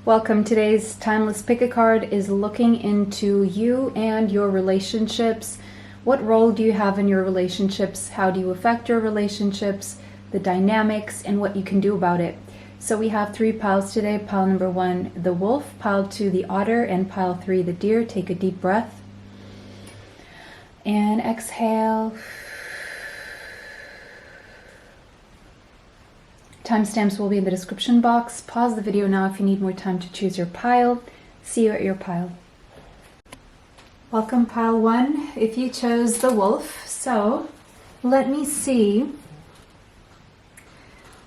Welcome. Today's Timeless Pick a Card is looking into you and your relationships. What role do you have in your relationships? How do you affect your relationships? The dynamics and what you can do about it. So we have 3 piles today. Pile number 1, the wolf. Pile 2, the otter. And pile 3, the deer. Take a deep breath. And exhale. Timestamps will be in the description box. Pause the video now if you need more time to choose your pile. See you at your pile. Welcome, pile 1, if you chose the wolf. So let me see.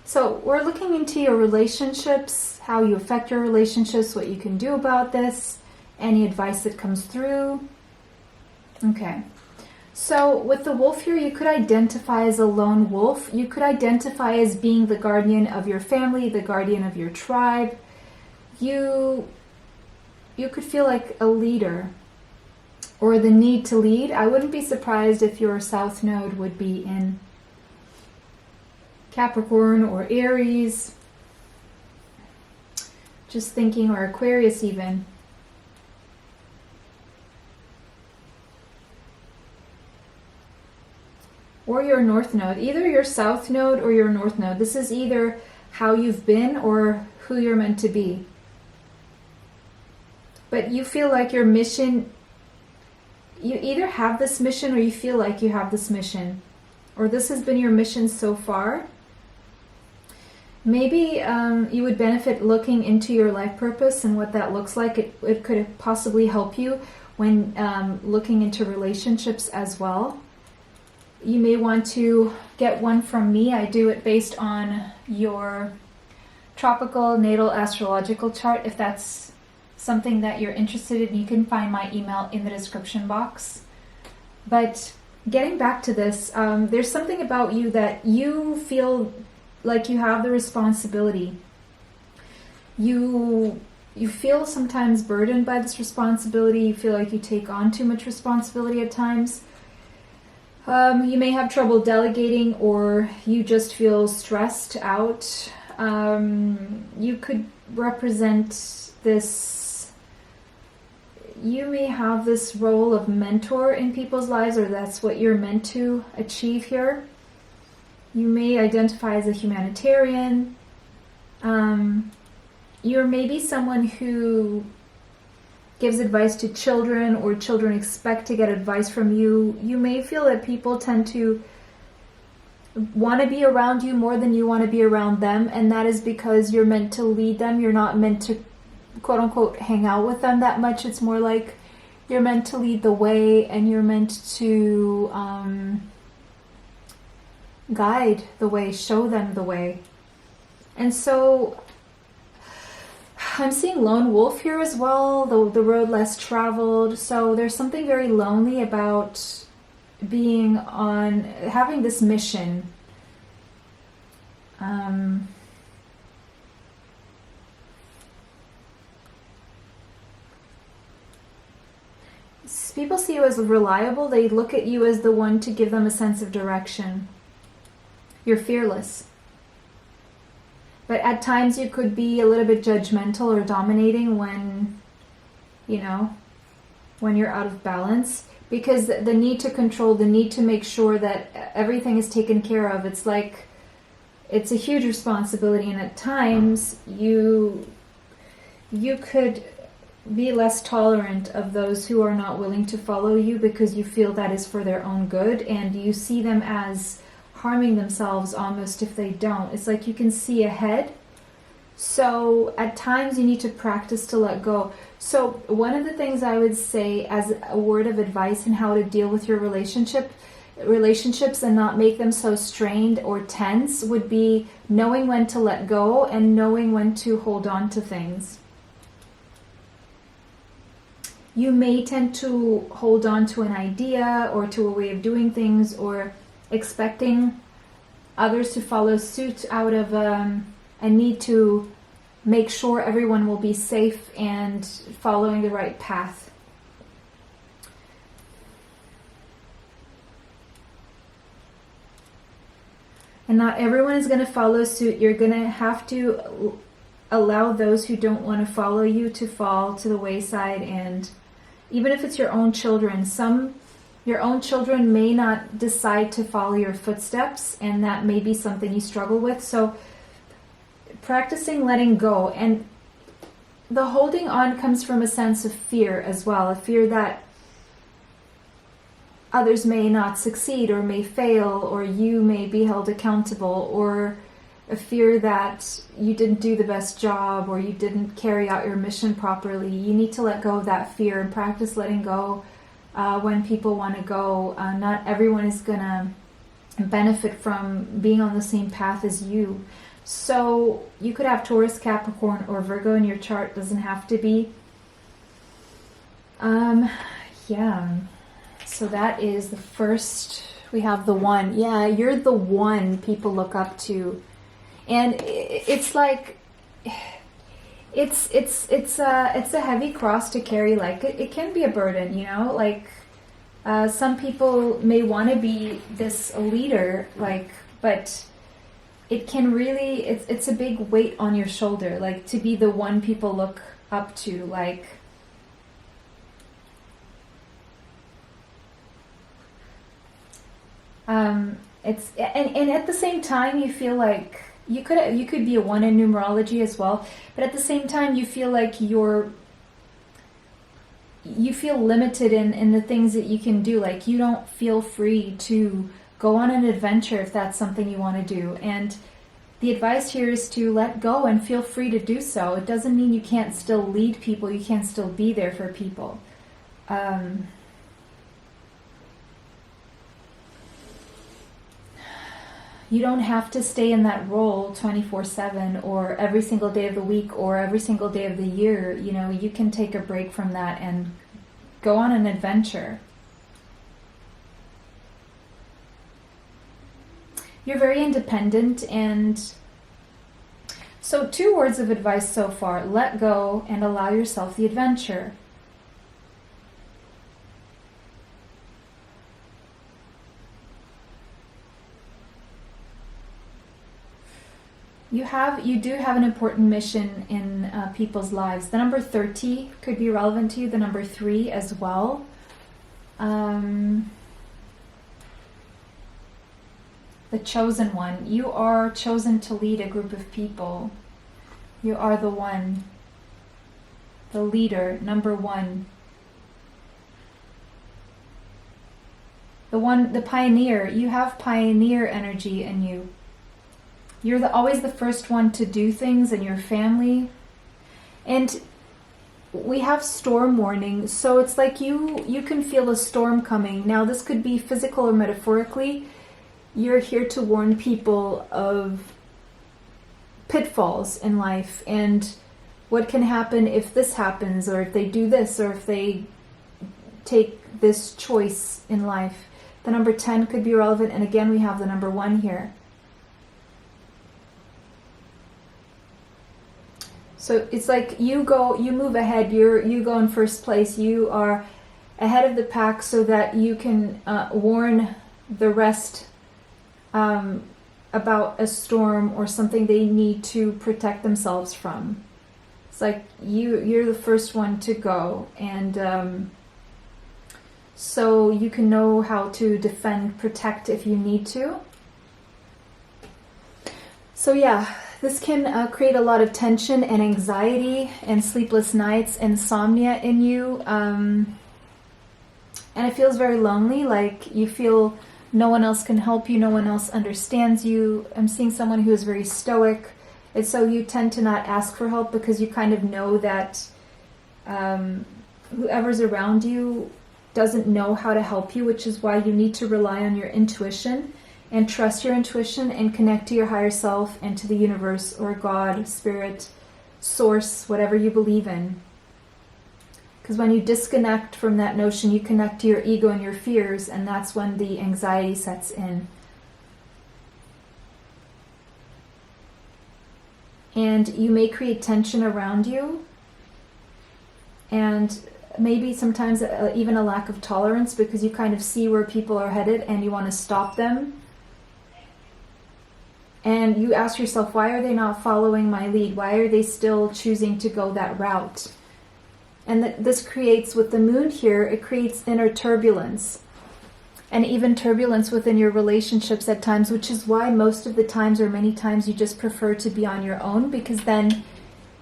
So we're looking into your relationships, how you affect your relationships, what you can do about this, any advice that comes through. Okay. So with the wolf here, you could identify as a lone wolf. You could identify as being the guardian of your family, the guardian of your tribe. You could feel like a leader or the need to lead. I wouldn't be surprised if your south node would be in Capricorn or Aries. Just thinking, or Aquarius even. Or your north node, either your south node or your north node. This is either how you've been or who you're meant to be. But you feel like your mission, you either have this mission or you feel like you have this mission. Or this has been your mission so far. Maybe you would benefit looking into your life purpose and what that looks like. It could possibly help you when looking into relationships as well. You may want to get one from me. I do it based on your tropical natal astrological chart. If that's something that you're interested in, you can find my email in the description box. But getting back to this, there's something about you that you feel like you have the responsibility. You feel sometimes burdened by this responsibility. You feel like you take on too much responsibility at times. You may have trouble delegating, or you just feel stressed out. You could represent this, you may have this role of mentor in people's lives, or that's what you're meant to achieve here. You may identify as a humanitarian. You're maybe someone who gives advice to children, or children expect to get advice from you. You may feel that people tend to want to be around you more than you want to be around them, and that is because you're meant to lead them. You're not meant to, quote unquote, hang out with them that much. It's more like you're meant to lead the way, and you're meant to guide the way, show them the way. And so I'm seeing lone wolf here as well, the road less traveled. So there's something very lonely about being on, having this mission. People see you as reliable. They look at you as the one to give them a sense of direction. You're fearless. But at times you could be a little bit judgmental or dominating when, when you're out of balance. Because the need to control, the need to make sure that everything is taken care of, it's like, it's a huge responsibility. And at times you could be less tolerant of those who are not willing to follow you, because you feel that is for their own good, and you see them as harming themselves almost if they don't. It's like you can see ahead. So at times you need to practice to let go. So one of the things I would say as a word of advice in how to deal with your relationships and not make them so strained or tense would be knowing when to let go and knowing when to hold on to things. You may tend to hold on to an idea or to a way of doing things, or expecting others to follow suit out of a need to make sure everyone will be safe and following the right path. And not everyone is going to follow suit. You're going to have to allow those who don't want to follow you to fall to the wayside. And even if it's your own children, your own children may not decide to follow your footsteps, and that may be something you struggle with. So practicing letting go, and the holding on comes from a sense of fear as well, a fear that others may not succeed or may fail, or you may be held accountable, or a fear that you didn't do the best job or you didn't carry out your mission properly. You need to let go of that fear and practice letting go when people want to go. Not everyone is going to benefit from being on the same path as you. So you could have Taurus, Capricorn, or Virgo in your chart. Doesn't have to be. Yeah. So that is the first. We have the one. Yeah, you're the one people look up to. And it's like, it's a heavy cross to carry. Like it can be a burden, you know, like some people may want to be this leader, like, but it can really, it's a big weight on your shoulder, like to be the one people look up to, like, it's, and at the same time you feel like you could be a one in numerology as well, but at the same time you feel like you feel limited in the things that you can do. Like you don't feel free to go on an adventure if that's something you want to do. And the advice here is to let go and feel free to do so. It doesn't mean you can't still lead people, you can't still be there for people. You don't have to stay in that role 24/7 or every single day of the week or every single day of the year. You know, you can take a break from that and go on an adventure. You're very independent, and so 2 words of advice so far: let go and allow yourself the adventure. You do have an important mission in people's lives. The number 30 could be relevant to you, the number 3 as well. The chosen one. You are chosen to lead a group of people. You are the one. The leader, number 1. The pioneer. You have pioneer energy in you. You're always the first one to do things in your family. And we have storm warning, so it's like you can feel a storm coming. Now this could be physical or metaphorically. You're here to warn people of pitfalls in life and what can happen if this happens, or if they do this, or if they take this choice in life. The number 10 could be relevant, and again we have the number 1 here. So it's like you move ahead, you go in first place, you are ahead of the pack so that you can warn the rest about a storm or something they need to protect themselves from. It's like you're the first one to go, and so you can know how to defend, protect if you need to. So yeah. This can create a lot of tension and anxiety and sleepless nights, insomnia in you. And it feels very lonely, like you feel no one else can help you, no one else understands you. I'm seeing someone who is very stoic. And so you tend to not ask for help because you kind of know that whoever's around you doesn't know how to help you, which is why you need to rely on your intuition. And trust your intuition and connect to your higher self and to the universe or God, spirit, source, whatever you believe in. Because when you disconnect from that notion, you connect to your ego and your fears, and that's when the anxiety sets in. And you may create tension around you, and maybe sometimes even a lack of tolerance, because you kind of see where people are headed and you want to stop them. And you ask yourself, why are they not following my lead? Why are they still choosing to go that route? And this creates, with the moon here, it creates inner turbulence. And even turbulence within your relationships at times, which is why most of the times, or many times, you just prefer to be on your own, because then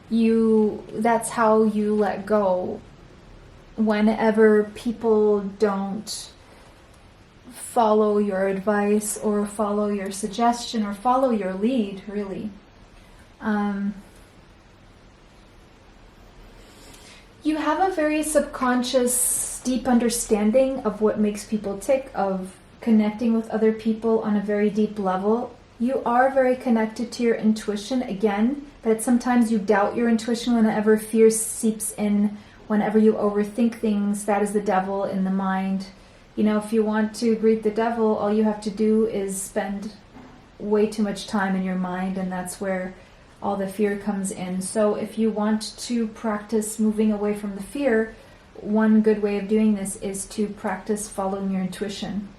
that's how you let go. Whenever people don't follow your advice or follow your suggestion or follow your lead, really. You have a very subconscious, deep understanding of what makes people tick, of connecting with other people on a very deep level. You are very connected to your intuition, again, but sometimes you doubt your intuition whenever fear seeps in, whenever you overthink things. That is the devil in the mind. You know, if you want to greet the devil, all you have to do is spend way too much time in your mind, and that's where all the fear comes in. So if you want to practice moving away from the fear, one good way of doing this is to practice following your intuition.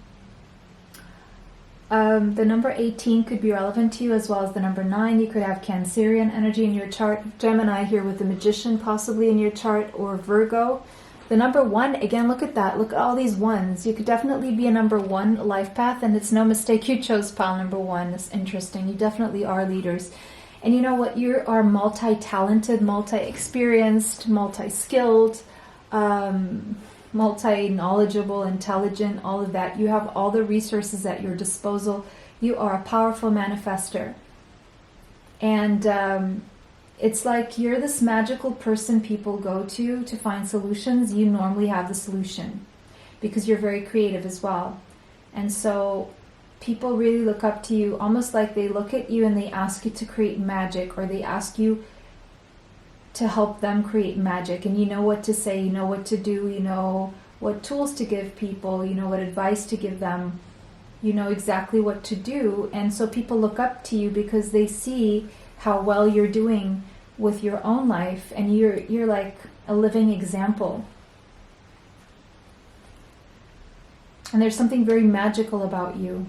The number 18 could be relevant to you, as well as the number 9. You could have Cancerian energy in your chart, Gemini here with the Magician possibly in your chart, or Virgo. The number 1, again, look at that. Look at all these ones. You could definitely be a number 1 life path, and it's no mistake you chose pile number 1. It's interesting. You definitely are leaders. And you know what? You are multi-talented, multi-experienced, multi-skilled, multi-knowledgeable, intelligent, all of that. You have all the resources at your disposal. You are a powerful manifester. And it's like you're this magical person people go to find solutions. You normally have the solution because you're very creative as well. And so people really look up to you, almost like they look at you and they ask you to create magic, or they ask you to help them create magic. And you know what to say, you know what to do, you know what tools to give people, you know what advice to give them, you know exactly what to do. And so people look up to you because they see how well you're doing with your own life, and you're like a living example. And there's something very magical about you.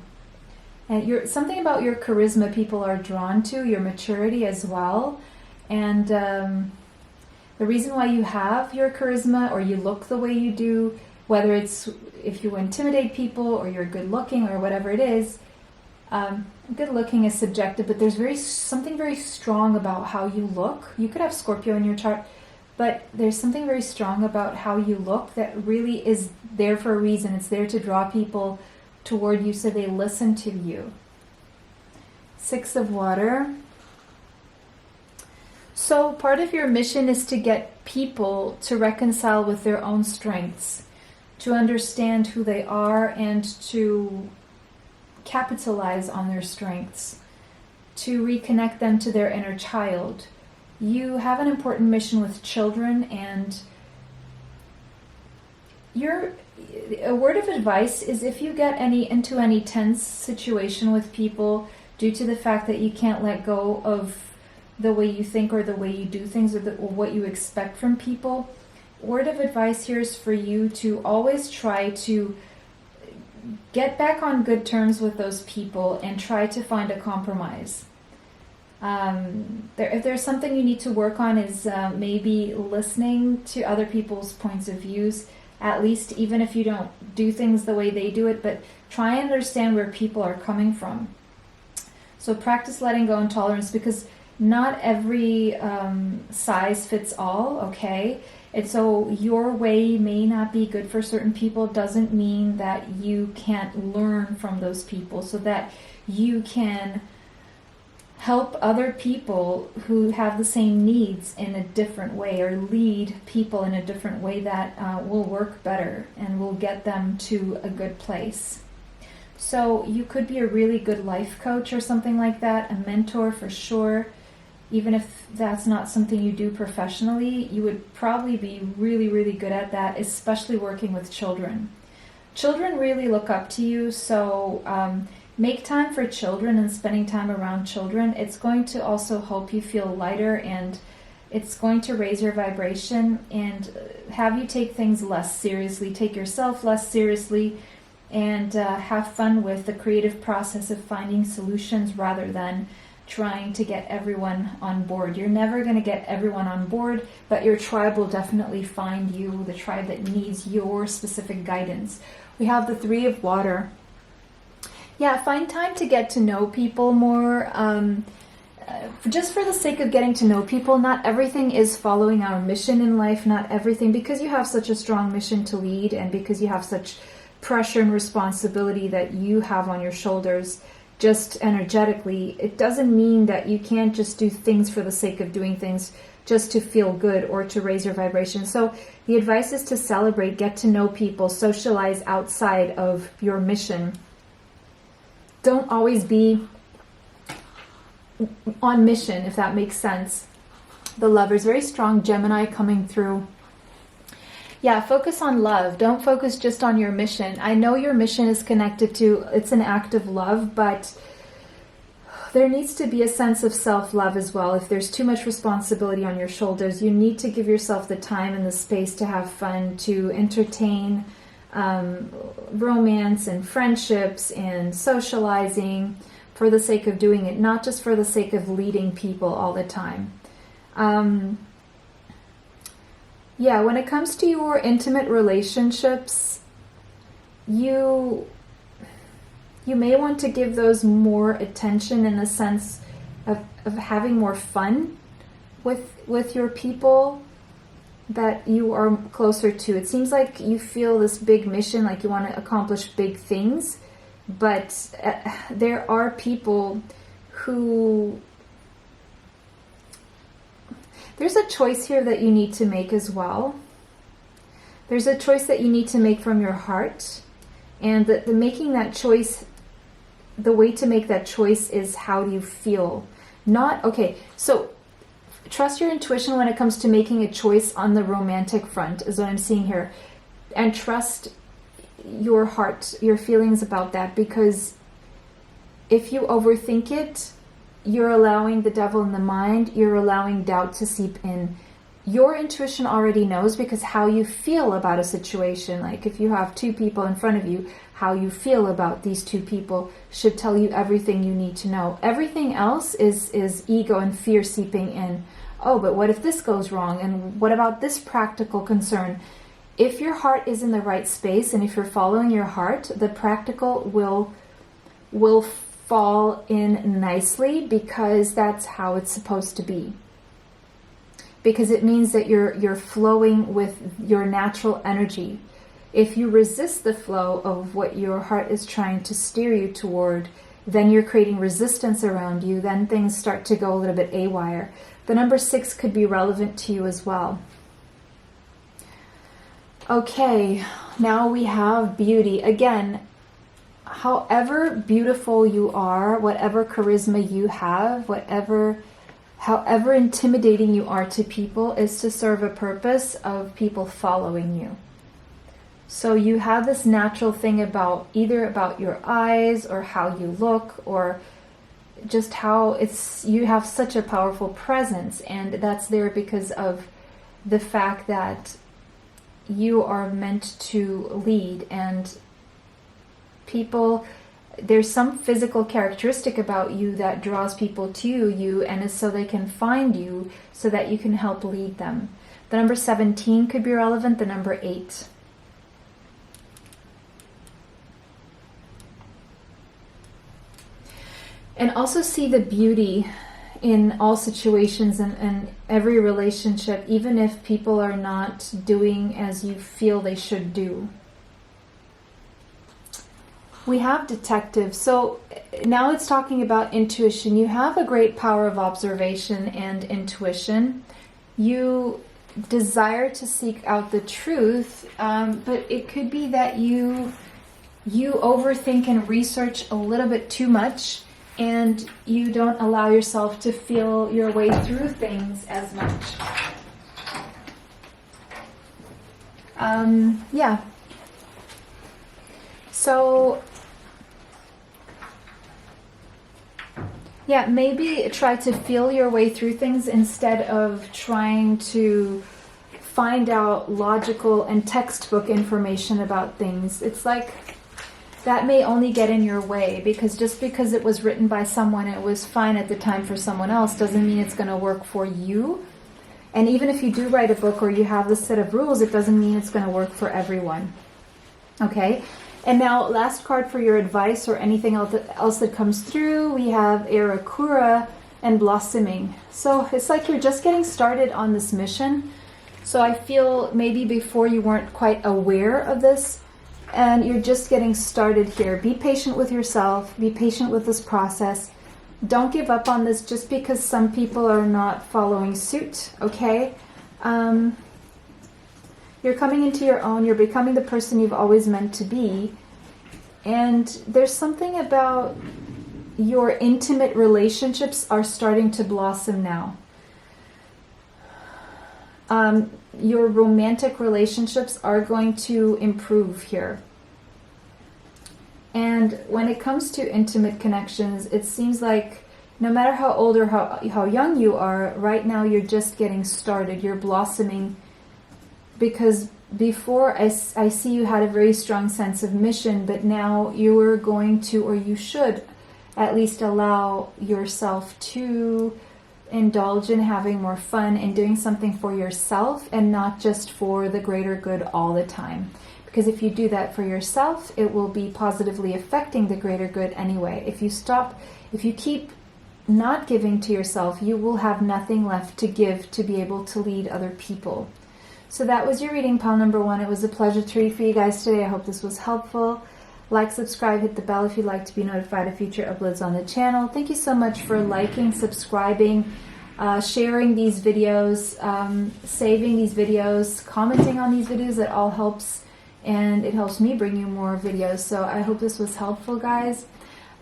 And something about your charisma people are drawn to, your maturity as well. And the reason why you have your charisma, or you look the way you do, whether it's if you intimidate people or you're good looking or whatever it is, good looking is subjective, but there's something very strong about how you look. You could have Scorpio in your chart, but there's something very strong about how you look that really is there for a reason. It's there to draw people toward you so they listen to you. 6 of Water. So part of your mission is to get people to reconcile with their own strengths, to understand who they are, and to capitalize on their strengths, to reconnect them to their inner child. You have an important mission with children, and a word of advice is, if you get into any tense situation with people due to the fact that you can't let go of the way you think or the way you do things, or what you expect from people, word of advice here is for you to always try to get back on good terms with those people and try to find a compromise. If there's something you need to work on, is maybe listening to other people's points of views, at least, even if you don't do things the way they do it, but try and understand where people are coming from. So practice letting go and tolerance, because not every size fits all, okay? And so your way may not be good for certain people, doesn't mean that you can't learn from those people, so that you can help other people who have the same needs in a different way, or lead people in a different way that will work better and will get them to a good place. So you could be a really good life coach or something like that, a mentor for sure. Even if that's not something you do professionally, you would probably be really, really good at that, especially working with children. Children really look up to you, so make time for children and spending time around children. It's going to also help you feel lighter, and it's going to raise your vibration and have you take things less seriously, take yourself less seriously, and have fun with the creative process of finding solutions rather than trying to get everyone on board. You're never going to get everyone on board, but your tribe will definitely find you, the tribe that needs your specific guidance. We have the Three of Water. Yeah, find time to get to know people more. Just for the sake of getting to know people, not everything is following our mission in life, not everything, because you have such a strong mission to lead and because you have such pressure and responsibility that you have on your shoulders, just energetically, it doesn't mean that you can't just do things for the sake of doing things just to feel good or to raise your vibration. So the advice is to celebrate, get to know people, socialize outside of your mission. Don't always be on mission, if that makes sense. The Lover's very strong, Gemini coming through. Yeah, focus on love. Don't focus just on your mission. I know your mission is connected to, it's an act of love, but there needs to be a sense of self-love as well. If there's too much responsibility on your shoulders, you need to give yourself the time and the space to have fun, to entertain romance and friendships and socializing for the sake of doing it, not just for the sake of leading people all the time. Yeah, when it comes to your intimate relationships, you may want to give those more attention in the sense of having more fun with your people that you are closer to. It seems like you feel this big mission, like you want to accomplish big things, but there are people who... There's a choice here that you need to make as well. There's a choice that you need to make from your heart. And the making that choice, the way to make that choice is how do you feel. Not, okay, so trust your intuition when it comes to making a choice on the romantic front, is what I'm seeing here. And trust your heart, your feelings about that, because if you overthink it, you're allowing the devil in the mind, you're allowing doubt to seep in. Your intuition already knows, because how you feel about a situation, like if you have two people in front of you, how you feel about these two people should tell you everything you need to know. Everything else is ego and fear seeping in. Oh, but what if this goes wrong? And what about this practical concern? If your heart is in the right space, and if you're following your heart, the practical will fall in nicely, because that's how it's supposed to be. Because it means that you're flowing with your natural energy. If you resist the flow of what your heart is trying to steer you toward, then you're creating resistance around you. Then things start to go a little bit awry. The number 6 could be relevant to you as well. Okay, now we have beauty. Again, however beautiful you are, whatever charisma you have, however intimidating you are to people, is to serve a purpose of people following you. So you have this natural thing about either about your eyes or how you look, or just how you have such a powerful presence, and that's there because of the fact that you are meant to lead, and people, there's some physical characteristic about you that draws people to you, and is so they can find you, so that you can help lead them. The number 17 could be relevant, the number 8. And also see the beauty in all situations and every relationship, even if people are not doing as you feel they should do. We have detective. So now it's talking about intuition. You have a great power of observation and intuition. You desire to seek out the truth, but it could be that you overthink and research a little bit too much, and you don't allow yourself to feel your way through things as much. Yeah. So, yeah, maybe try to feel your way through things instead of trying to find out logical and textbook information about things. It's like that may only get in your way, because just because it was written by someone, it was fine at the time for someone else, doesn't mean it's going to work for you. And even if you do write a book or you have this set of rules, it doesn't mean it's going to work for everyone. Okay? And now, last card for your advice or anything else that comes through, we have Arakura and Blossoming. So it's like you're just getting started on this mission. So I feel maybe before you weren't quite aware of this, and you're just getting started here. Be patient with yourself. Be patient with this process. Don't give up on this just because some people are not following suit, okay? You're coming into your own. You're becoming the person you've always meant to be. And there's something about your intimate relationships are starting to blossom now. Your romantic relationships are going to improve here. And when it comes to intimate connections, it seems like no matter how old or how young you are, right now you're just getting started. You're blossoming, because before I see you had a very strong sense of mission, but now you are going to, or you should at least allow yourself to indulge in having more fun and doing something for yourself and not just for the greater good all the time. Because if you do that for yourself, it will be positively affecting the greater good anyway. If you keep not giving to yourself, you will have nothing left to give to be able to lead other people. So that was your reading, pile number 1. It was a pleasure to read for you guys today. I hope this was helpful. Like, subscribe, hit the bell if you'd like to be notified of future uploads on the channel. Thank you so much for liking, subscribing, sharing these videos, saving these videos, commenting on these videos. It all helps, and it helps me bring you more videos. So I hope this was helpful, guys.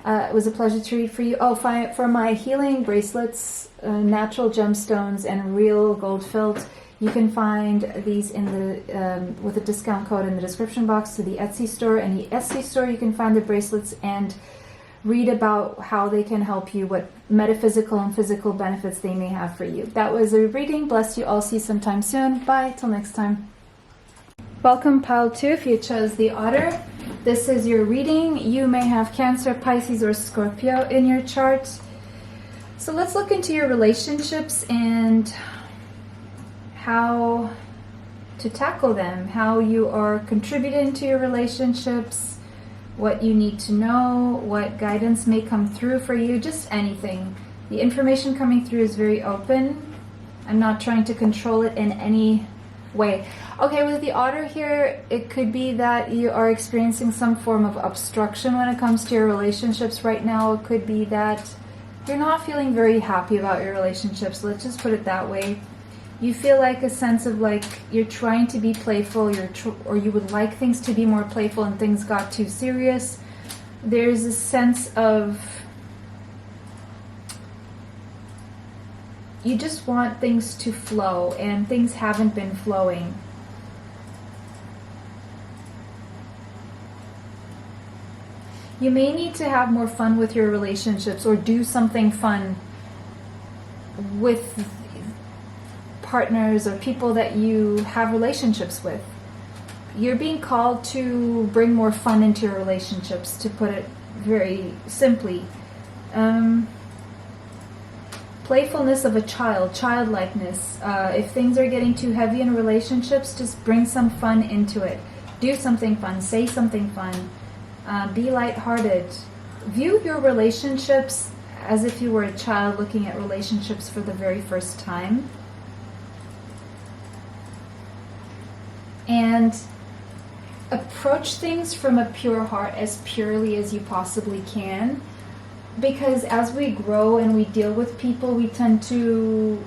It was a pleasure to read for you. Oh, for my healing bracelets, natural gemstones, and real gold filled, you can find these in the with a discount code in the description box to the Etsy store. And the Etsy store, you can find the bracelets and read about how they can help you, what metaphysical and physical benefits they may have for you. That was a reading. Bless you all. See you sometime soon. Bye. Till next time. Welcome, pile 2, if you chose the Otter. This is your reading. You may have Cancer, Pisces, or Scorpio in your chart. So let's look into your relationships and how to tackle them, how you are contributing to your relationships, what you need to know, what guidance may come through for you, just anything. The information coming through is very open. I'm not trying to control it in any way. Okay, with the Otter here, it could be that you are experiencing some form of obstruction when it comes to your relationships right now. It could be that you're not feeling very happy about your relationships. Let's just put it that way. You feel like a sense of like you're trying to be playful, or you would like things to be more playful, and things got too serious. There's a sense of you just want things to flow, and things haven't been flowing. You may need to have more fun with your relationships, or do something fun with partners or people that you have relationships with. You're being called to bring more fun into your relationships, to put it very simply. Playfulness of a child, childlikeness. If things are getting too heavy in relationships, just bring some fun into it. Do something fun, say something fun, be lighthearted. View your relationships as if you were a child looking at relationships for the very first time. And approach things from a pure heart, as purely as you possibly can. Because as we grow and we deal with people, we tend to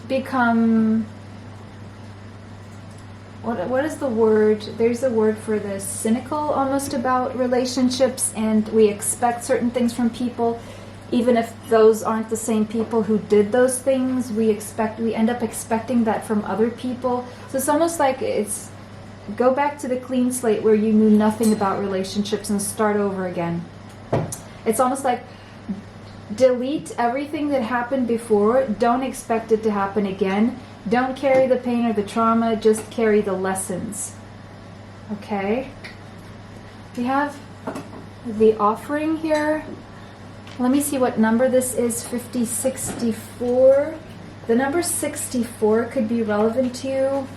become, what is the word? There's a word for this, cynical almost about relationships, and we expect certain things from people. Even if those aren't the same people who did those things, we end up expecting that from other people. So it's almost like go back to the clean slate where you knew nothing about relationships and start over again. It's almost like delete everything that happened before. Don't expect it to happen again. Don't carry the pain or the trauma, just carry the lessons. Okay? We have the offering here. Let me see what number this is, 5064. The number 64 could be relevant to you,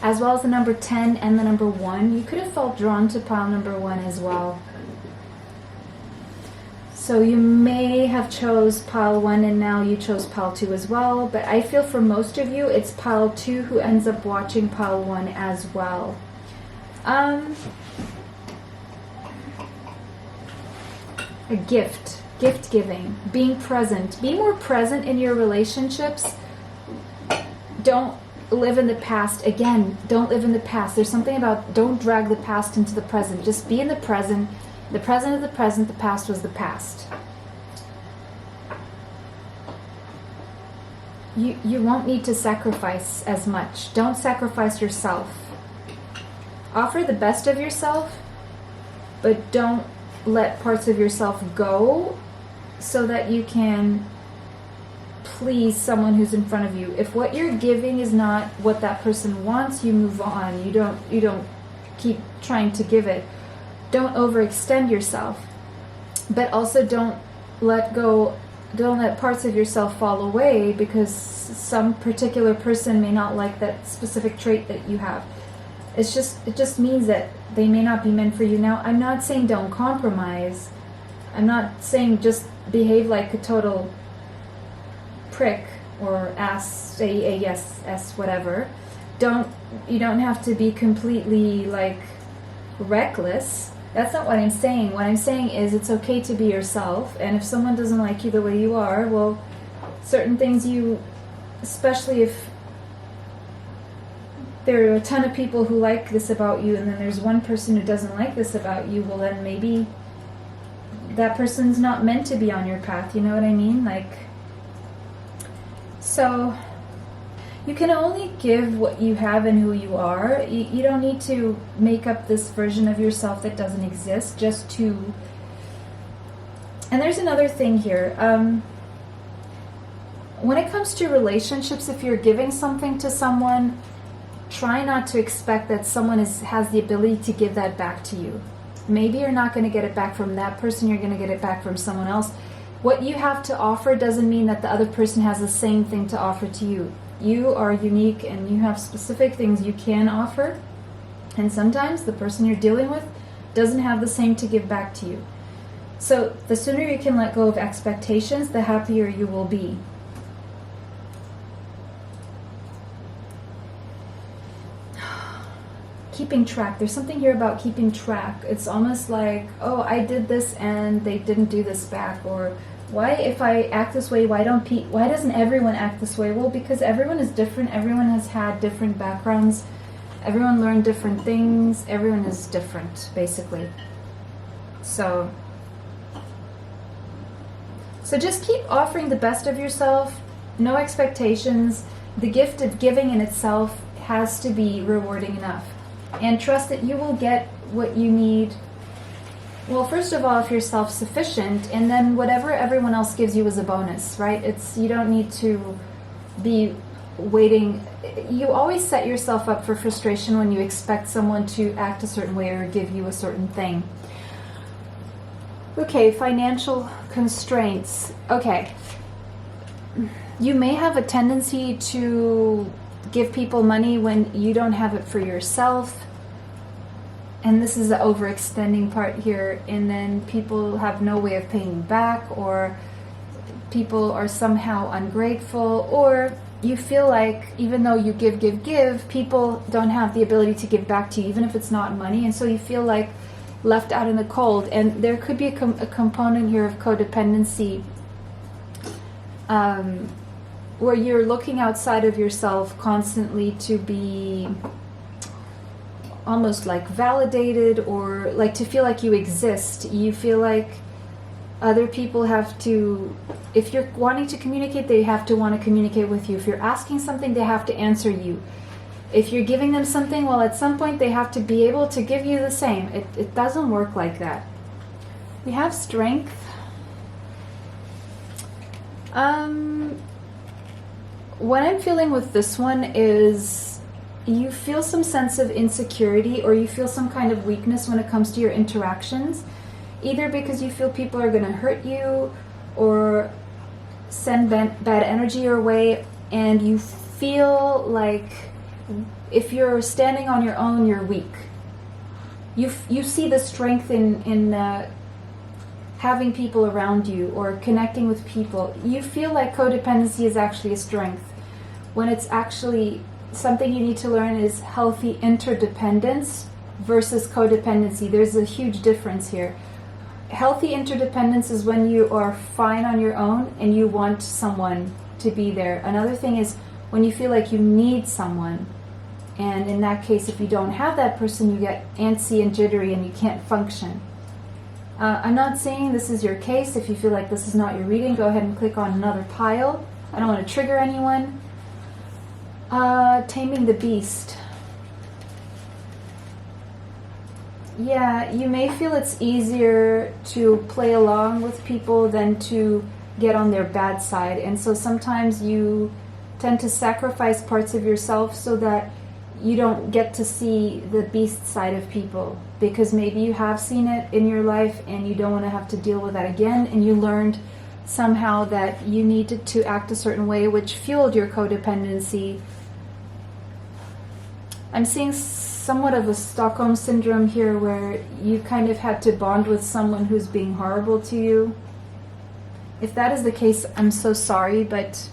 as well as the number 10 and the number 1. You could have felt drawn to pile number 1 as well. So you may have chose pile 1 and now you chose pile 2 as well. But I feel for most of you, it's pile 2 who ends up watching pile 1 as well. A gift. Gift giving. Being present. Be more present in your relationships. Don't live in the past. Again, don't live in the past. There's something about don't drag the past into the present. Just be in the present. The present is the present. The past was the past. You won't need to sacrifice as much. Don't sacrifice yourself. Offer the best of yourself, but don't let parts of yourself go so that you can please someone who's in front of you. If what you're giving is not what that person wants, you move on. You don't keep trying to give it. Don't overextend yourself, but also don't let parts of yourself fall away because some particular person may not like that specific trait that you have. It just means that they may not be meant for you. Now, I'm not saying don't compromise. I'm not saying just behave like a total prick or say a yes, whatever. You don't have to be completely like reckless. That's not what I'm saying. What I'm saying is it's okay to be yourself, and if someone doesn't like you the way you are, well, certain things especially if there are a ton of people who like this about you and then there's one person who doesn't like this about you, well then maybe that person's not meant to be on your path, you know what I mean? So you can only give what you have and who you are. You don't need to make up this version of yourself that doesn't exist just to... And there's another thing here. When it comes to relationships, if you're giving something to someone, try not to expect that someone has the ability to give that back to you. Maybe you're not going to get it back from that person, you're going to get it back from someone else. What you have to offer doesn't mean that the other person has the same thing to offer to you. You are unique and you have specific things you can offer. And sometimes the person you're dealing with doesn't have the same to give back to you. So the sooner you can let go of expectations, the happier you will be. Keeping track. There's something here about keeping track. It's almost like, oh, I did this and they didn't do this back. Or why, if I act this way, why doesn't everyone act this way? Well, because everyone is different. Everyone has had different backgrounds. Everyone learned different things. Everyone is different, basically. So just keep offering the best of yourself. No expectations. The gift of giving in itself has to be rewarding enough. And trust that you will get what you need. Well, first of all, if you're self-sufficient, and then whatever everyone else gives you is a bonus, right? You don't need to be waiting. You always set yourself up for frustration when you expect someone to act a certain way or give you a certain thing. Okay, financial constraints. Okay. You may have a tendency to give people money when you don't have it for yourself. And this is the overextending part here. And then people have no way of paying you back, or people are somehow ungrateful, or you feel like even though you give, people don't have the ability to give back to you, even if it's not money. And so you feel like left out in the cold. And there could be a component here of codependency, where you're looking outside of yourself constantly to be almost like validated, or like to feel like you exist. You feel like other people have to, if you're wanting to communicate, they have to want to communicate with you. If you're asking something, they have to answer you. If you're giving them something, well, at some point they have to be able to give you the same. It doesn't work like that. We have strength. What I'm feeling with this one is you feel some sense of insecurity, or you feel some kind of weakness when it comes to your interactions, either because you feel people are going to hurt you or send bad energy your way, and you feel like if you're standing on your own, you're weak. You see the strength in having people around you or connecting with people. You feel like codependency is actually a strength, when it's actually something you need to learn is healthy interdependence versus codependency. There's a huge difference here. Healthy interdependence is when you are fine on your own and you want someone to be there. Another thing is when you feel like you need someone. And in that case, if you don't have that person, you get antsy and jittery and you can't function. I'm not saying this is your case. If you feel like this is not your reading, go ahead and click on another pile. I don't want to trigger anyone. Taming the beast. Yeah, you may feel it's easier to play along with people than to get on their bad side. And so sometimes you tend to sacrifice parts of yourself so that you don't get to see the beast side of people, because maybe you have seen it in your life and you don't want to have to deal with that again, and you learned somehow that you needed to act a certain way, which fueled your codependency. I'm seeing somewhat of a Stockholm syndrome here, where you kind of had to bond with someone who's being horrible to you. If that is the case, I'm so sorry, but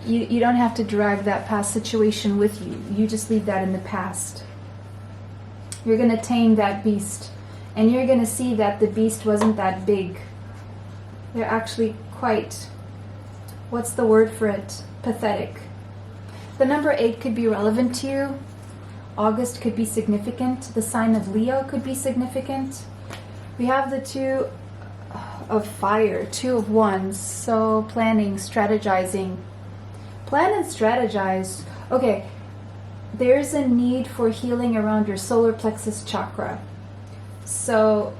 you don't have to drag that past situation with you. You just leave that in the past. You're going to tame that beast, and you're going to see that the beast wasn't that big. They're actually quite, what's the word for it? Pathetic. The number 8 could be relevant to you. August could be significant. The sign of Leo could be significant. We have the 2 of fire, 2 of wands. So planning, strategizing. Plan and strategize. Okay, there's a need for healing around your solar plexus chakra. So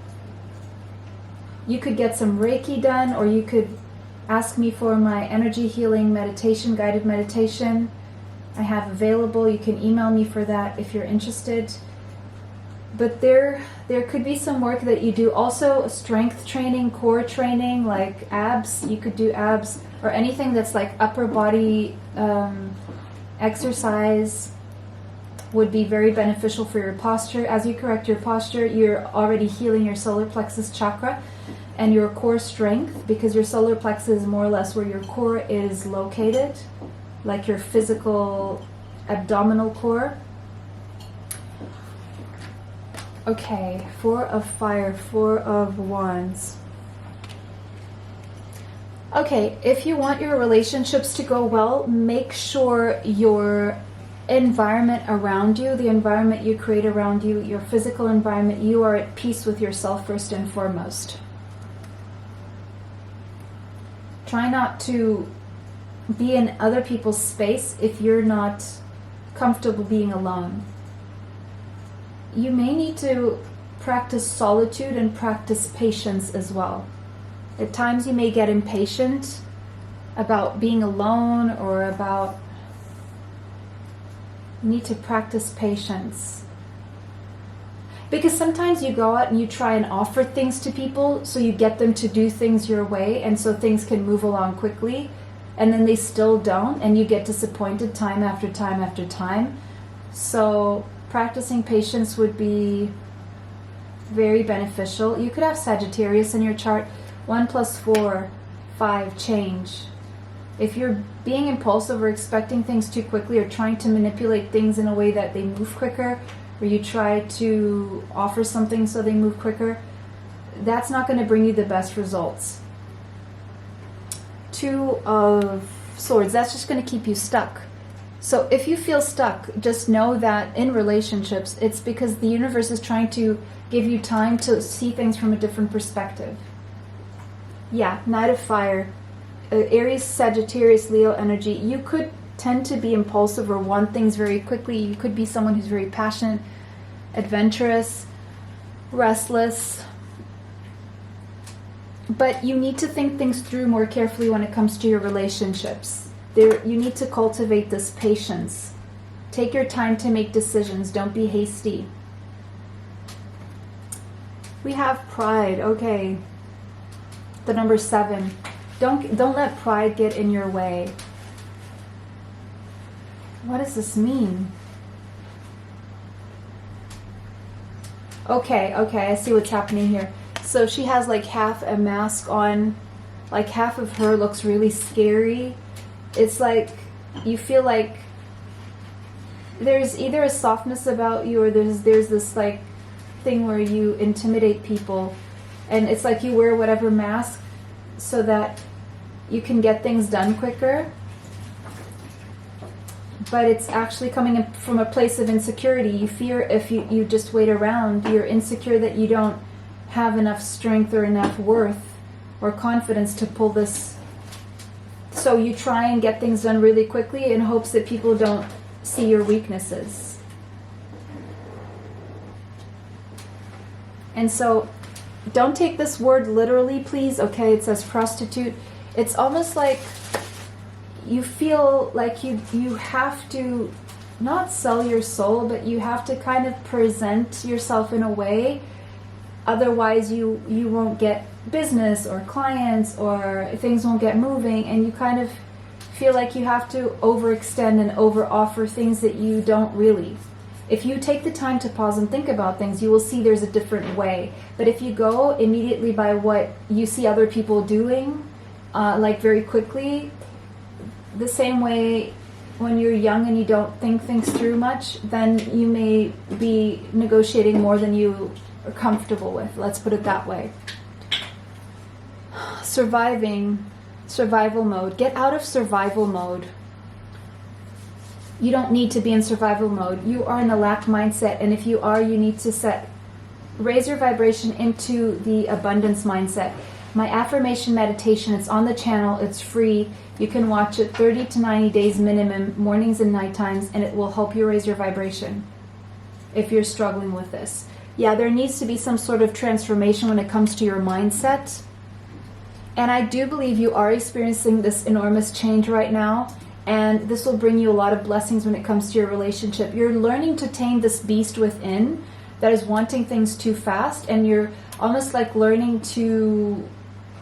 you could get some Reiki done, or you could ask me for my energy healing meditation, guided meditation. I have available. You can email me for that if you're interested. But there could be some work that you do. Also strength training, core training, like abs. You could do abs, or anything that's like upper body exercise would be very beneficial for your posture. As you correct your posture, you're already healing your solar plexus chakra and your core strength, because your solar plexus is more or less where your core is located, like your physical abdominal core. Okay, 4 of fire, 4 of wands. Okay, if you want your relationships to go well, make sure your environment around you, the environment you create around you, your physical environment, you are at peace with yourself first and foremost. Try not to be in other people's space if you're not comfortable being alone. You may need to practice solitude and practice patience as well. At times you may get impatient about being alone, or about, you need to practice patience. Because sometimes you go out and you try and offer things to people, so you get them to do things your way, and so things can move along quickly, and then they still don't, and you get disappointed time after time after time. So practicing patience would be very beneficial. You could have Sagittarius in your chart. 1 + 4, 5, change. If you're being impulsive or expecting things too quickly, or trying to manipulate things in a way that they move quicker, or you try to offer something so they move quicker, that's not going to bring you the best results. 2 of swords, that's just going to keep you stuck. So if you feel stuck, just know that in relationships, it's because the universe is trying to give you time to see things from a different perspective. Yeah, Knight of Fire, Aries, Sagittarius, Leo energy. You could tend to be impulsive or want things very quickly. You could be someone who's very passionate, adventurous, restless. But you need to think things through more carefully when it comes to your relationships. You need to cultivate this patience Take your time to make decisions. Don't be hasty. We have pride. Okay. The number 7. Don't let pride get in your way. What does this mean? Okay, I see what's happening here. So she has like half a mask on, like half of her looks really scary. It's like you feel like there's either a softness about you, or there's this like thing where you intimidate people, and it's like you wear whatever mask so that you can get things done quicker. But it's actually coming from a place of insecurity. You fear if you just wait around, you're insecure that you don't have enough strength or enough worth or confidence to pull this. So you try and get things done really quickly in hopes that people don't see your weaknesses. And so don't take this word literally, please. Okay, it says prostitute. It's almost like you feel like you have to not sell your soul, but you have to kind of present yourself in a way, otherwise you won't get business or clients, or things won't get moving, and you kind of feel like you have to overextend and over offer things that you don't really. If you take the time to pause and think about things, you will see there's a different way. But if you go immediately by what you see other people doing, like very quickly, the same way when you're young and you don't think things through much, then you may be negotiating more than you are comfortable with. Let's put it that way. Survival mode. Get out of survival mode. You don't need to be in survival mode. You are in a lack mindset, and if you are, you need to raise your vibration into the abundance mindset. My affirmation meditation, it's on the channel, it's free. You can watch it 30 to 90 days minimum, mornings and night times, and it will help you raise your vibration if you're struggling with this. Yeah, there needs to be some sort of transformation when it comes to your mindset. And I do believe you are experiencing this enormous change right now, and this will bring you a lot of blessings when it comes to your relationship. You're learning to tame this beast within that is wanting things too fast, and you're almost like learning to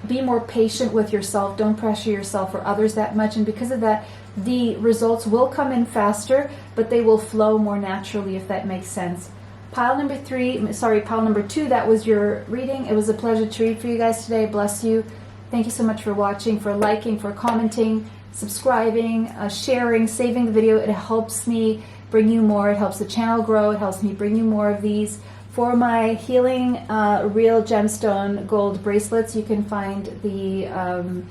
be more patient with yourself. Don't pressure yourself or others that much, and because of that, the results will come in faster, but they will flow more naturally, if that makes sense. Pile number 2, that was your reading. It was a pleasure to read for you guys today. Bless you. Thank you so much for watching, for liking, for commenting, subscribing, sharing, saving the video. It helps me bring you more. It helps the channel grow. It helps me bring you more of these. For my healing real gemstone gold bracelets, you can find the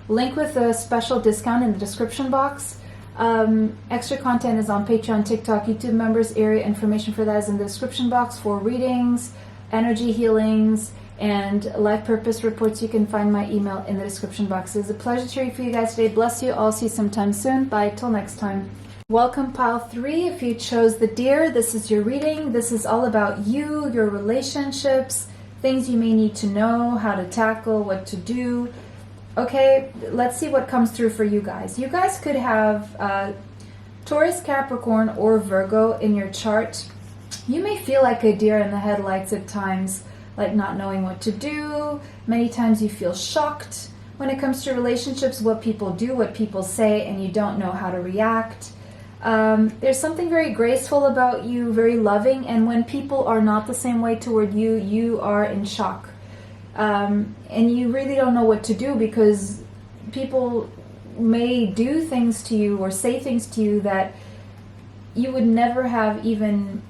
link with a special discount in the description box. Extra content is on Patreon, TikTok, YouTube members. Area information for that is in the description box. For readings, energy healings, and life purpose reports, you can find my email in the description box. It was a pleasure to read for you guys today. Bless you. I'll see you sometime soon. Bye. Till next time. Welcome, pile 3. If you chose the deer, this is your reading. This is all about you, your relationships, things you may need to know, how to tackle, what to do. Okay, let's see what comes through for you guys. You guys could have Taurus, Capricorn, or Virgo in your chart. You may feel like a deer in the headlights at times, like not knowing what to do. Many times you feel shocked when it comes to relationships, what people do, what people say, and you don't know how to react. There's something very graceful about you, very loving, and when people are not the same way toward you, you are in shock. And you really don't know what to do, because people may do things to you or say things to you that you would never have even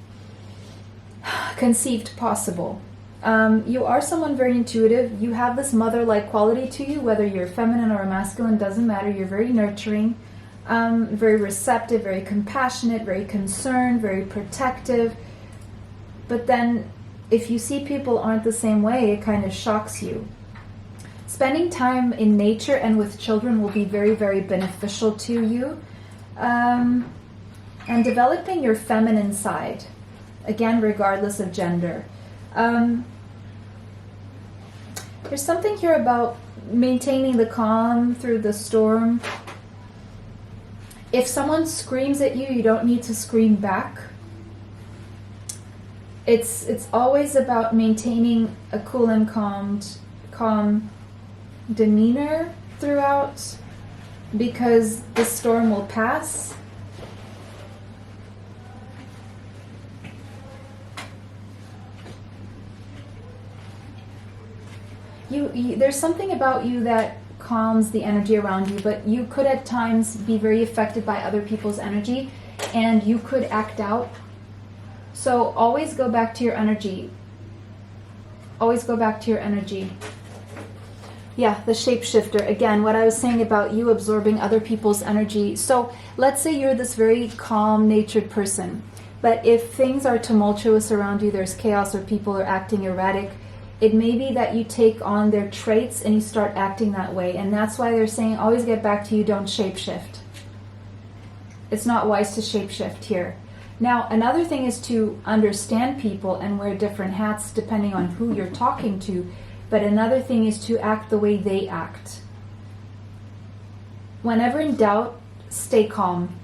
conceived possible. You are someone very intuitive. You have this mother-like quality to you, whether you're feminine or masculine, doesn't matter. You're very nurturing. Very receptive, very compassionate, very concerned, very protective. But then if you see people aren't the same way, it kind of shocks you. Spending time in nature and with children will be very, very beneficial to you. And developing your feminine side, again, regardless of gender. There's something here about maintaining the calm through the storm. If someone screams at you, you don't need to scream back. It's always about maintaining a cool and calm demeanor throughout, because the storm will pass. There's something about you that calms the energy around you, but you could at times be very affected by other people's energy, and you could act out. So always go back to your energy. Always go back to your energy. Yeah, the shapeshifter. Again, what I was saying about you absorbing other people's energy. So let's say you're this very calm-natured person, but if things are tumultuous around you, there's chaos or people are acting erratic, it may be that you take on their traits and you start acting that way. And that's why they're saying always get back to you, don't shapeshift. It's not wise to shapeshift here. Now, another thing is to understand people and wear different hats depending on who you're talking to. But another thing is to act the way they act. Whenever in doubt, stay calm.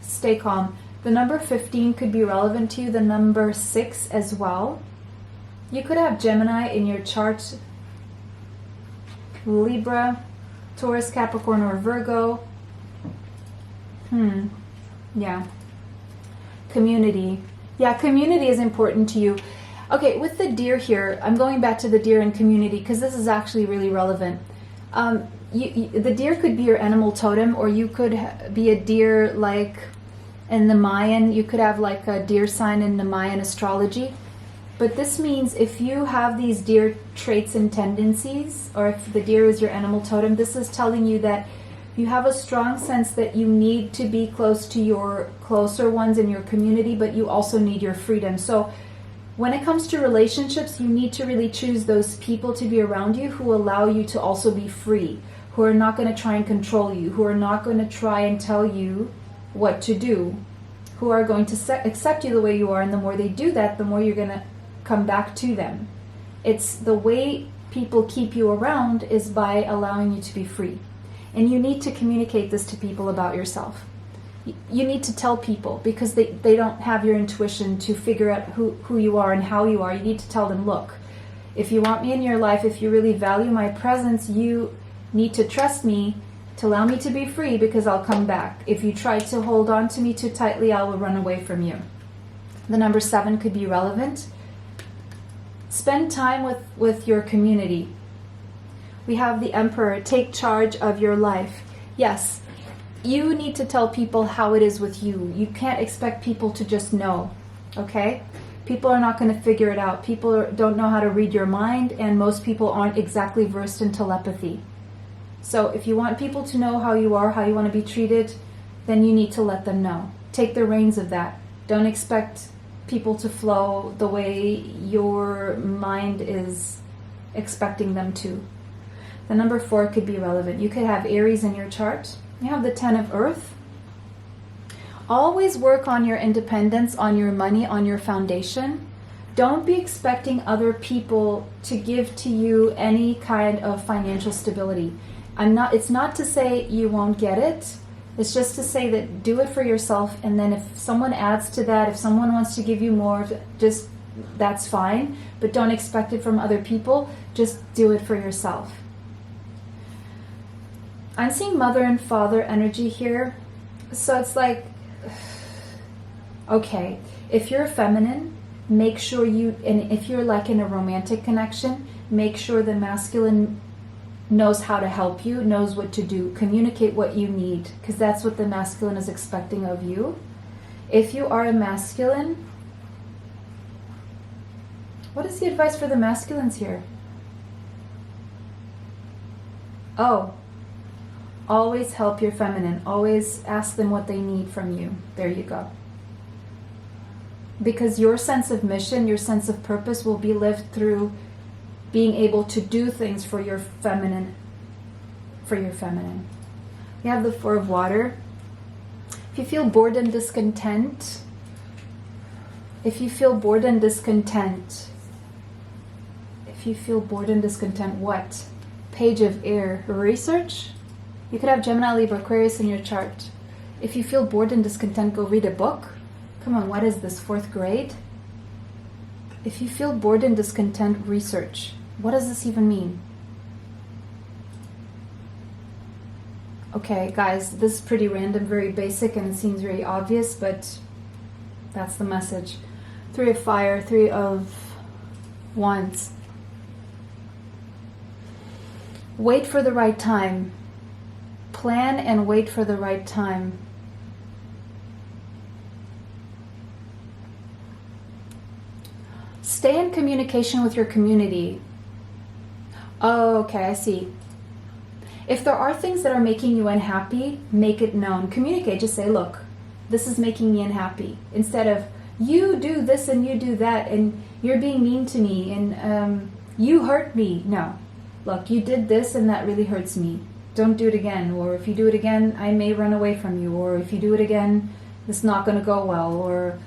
Stay calm. The number 15 could be relevant to you, the number 6 as well. You could have Gemini in your chart, Libra, Taurus, Capricorn, or Virgo. Yeah. Community. Yeah, community is important to you. Okay, with the deer here, I'm going back to the deer and community because this is actually really relevant. The deer could be your animal totem, or you could be a deer like in the Mayan. You could have like a deer sign in the Mayan astrology. But this means if you have these deer traits and tendencies, or if the deer is your animal totem, this is telling you that you have a strong sense that you need to be close to your closer ones in your community, but you also need your freedom. So when it comes to relationships, you need to really choose those people to be around you who allow you to also be free, who are not going to try and control you, who are not going to try and tell you what to do, who are going to accept you the way you are. And the more they do that, the more you're going to come back to them. It's the way people keep you around is by allowing you to be free. And you need to communicate this to people about yourself. You need to tell people, because they don't have your intuition to figure out who you are and how you are. You need to tell them, look, if you want me in your life, if you really value my presence, you need to trust me to allow me to be free, because I'll come back. If you try to hold on to me too tightly, I will run away from you. The number 7 could be relevant. Spend time with your community. We have the Emperor. Take charge of your life. Yes, you need to tell people how it is with you. You can't expect people to just know, okay? People are not going to figure it out. People don't know how to read your mind, and most people aren't exactly versed in telepathy. So if you want people to know how you are, how you want to be treated, then you need to let them know. Take the reins of that. Don't expect people to flow the way your mind is expecting them to. The number 4 could be relevant. You could have Aries in your chart. You have the 10 of Earth. Always work on your independence, on your money, on your foundation. Don't be expecting other people to give to you any kind of financial stability. It's not to say you won't get it. It's just to say that do it for yourself, and then if someone adds to that, if someone wants to give you more, just that's fine. But don't expect it from other people. Just do it for yourself. I'm seeing mother and father energy here. So it's like, okay, if you're feminine, make sure and if you're like in a romantic connection, make sure the masculine knows how to help you, knows what to do, communicate what you need, because that's what the masculine is expecting of you. If you are a masculine, what is the advice for the masculines here? Oh, always help your feminine. Always ask them what they need from you. There you go. Because your sense of mission, your sense of purpose will be lived through being able to do things for your feminine. You have the 4 of Water. If you feel bored and discontent, what? Page of Air. Research. You could have Gemini, Libra, Aquarius in your chart. If you feel bored and discontent, go read a book. Come on, what is this, 4th grade? If you feel bored and discontent, research. What does this even mean? Okay, guys, this is pretty random, very basic, and it seems very obvious, but that's the message. 3 of fire, 3 of wands. Wait for the right time. Plan and wait for the right time. Stay in communication with your community. Oh, okay, I see. If there are things that are making you unhappy, make it known. Communicate. Just say, look, this is making me unhappy. Instead of, you do this and you do that and you're being mean to me and you hurt me. No. Look, you did this and that really hurts me. Don't do it again. Or if you do it again, I may run away from you. Or if you do it again, it's not going to go well. Or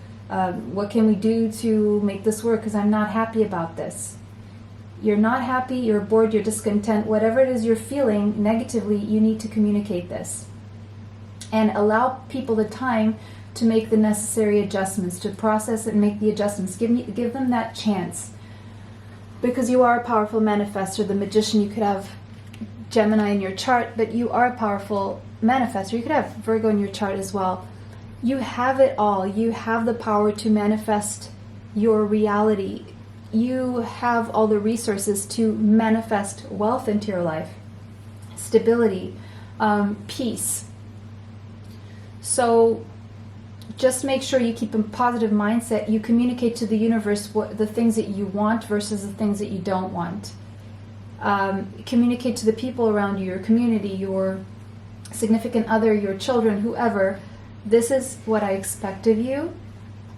what can we do to make this work? Because I'm not happy about this. You're not happy, you're bored, you're discontent, whatever it is you're feeling negatively, you need to communicate this. And allow people the time to make the necessary adjustments, to process and make the adjustments. Give them that chance. Because you are a powerful manifestor, the magician. You could have Gemini in your chart, but you are a powerful manifestor. You could have Virgo in your chart as well. You have it all. You have the power to manifest your reality. You have all the resources to manifest wealth into your life, stability, peace. So just make sure you keep a positive mindset. You communicate to the universe the things that you want versus the things that you don't want. Communicate to the people around you, your community, your significant other, your children, whoever. This is what I expect of you.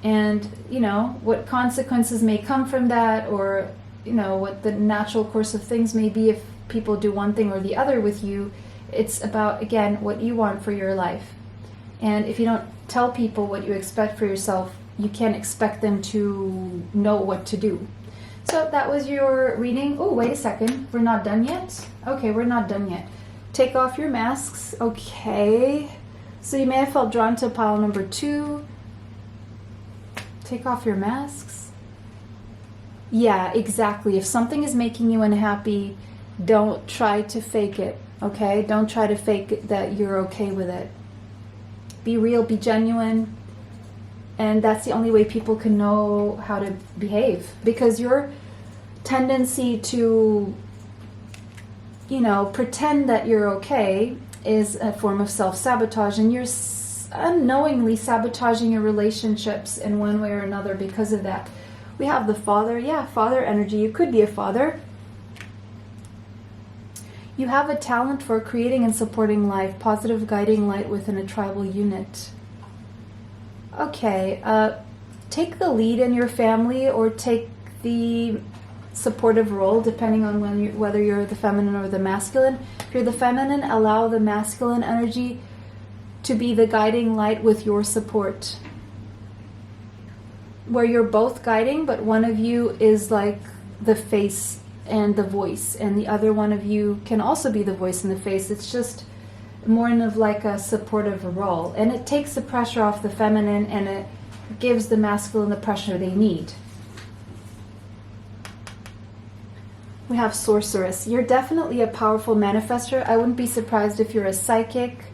And, you know, what consequences may come from that, or, you know, what the natural course of things may be if people do one thing or the other with you. It's about, again, what you want for your life. And if you don't tell people what you expect for yourself, you can't expect them to know what to do. So that was your reading. Oh, wait a second. We're not done yet? Okay, we're not done yet. Take off your masks. Okay. So you may have felt drawn to pile number 2. Take off your masks. Yeah, exactly. If something is making you unhappy, don't try to fake it, okay? Don't try to fake it that you're okay with it. Be real, be genuine. And that's the only way people can know how to behave. Because your tendency to, you know, pretend that you're okay is a form of self-sabotage. And you're unknowingly sabotaging your relationships in one way or another because of that. We have the father. Yeah, father energy. You could be a father. You have a talent for creating and supporting life, positive guiding light within a tribal unit. Okay, take the lead in your family or take the supportive role depending on whether you're the feminine or the masculine. If you're the feminine, allow the masculine energy to be the guiding light with your support. Where you're both guiding, but one of you is like the face and the voice, and the other one of you can also be the voice and the face. It's just more of like a supportive role. And it takes the pressure off the feminine and it gives the masculine the pressure they need. We have sorceress. You're definitely a powerful manifestor. I wouldn't be surprised if you're a psychic.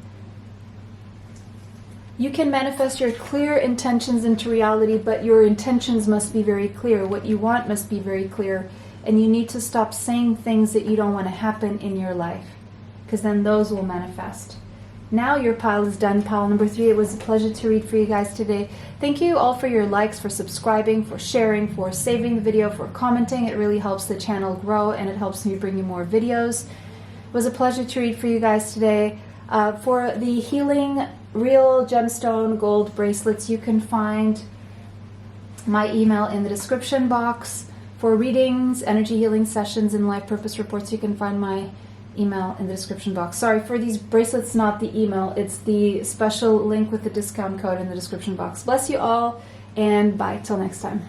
You can manifest your clear intentions into reality, but your intentions must be very clear. What you want must be very clear. And you need to stop saying things that you don't want to happen in your life, because then those will manifest. Now your pile is done, pile number 3. It was a pleasure to read for you guys today. Thank you all for your likes, for subscribing, for sharing, for saving the video, for commenting. It really helps the channel grow and it helps me bring you more videos. It was a pleasure to read for you guys today. For the healing real gemstone gold bracelets, you can find my email in the description box. For readings, energy healing sessions, and life purpose reports, you can find my email in the description box. Sorry, for these bracelets, not the email. It's the special link with the discount code in the description box. Bless you all, and bye till next time.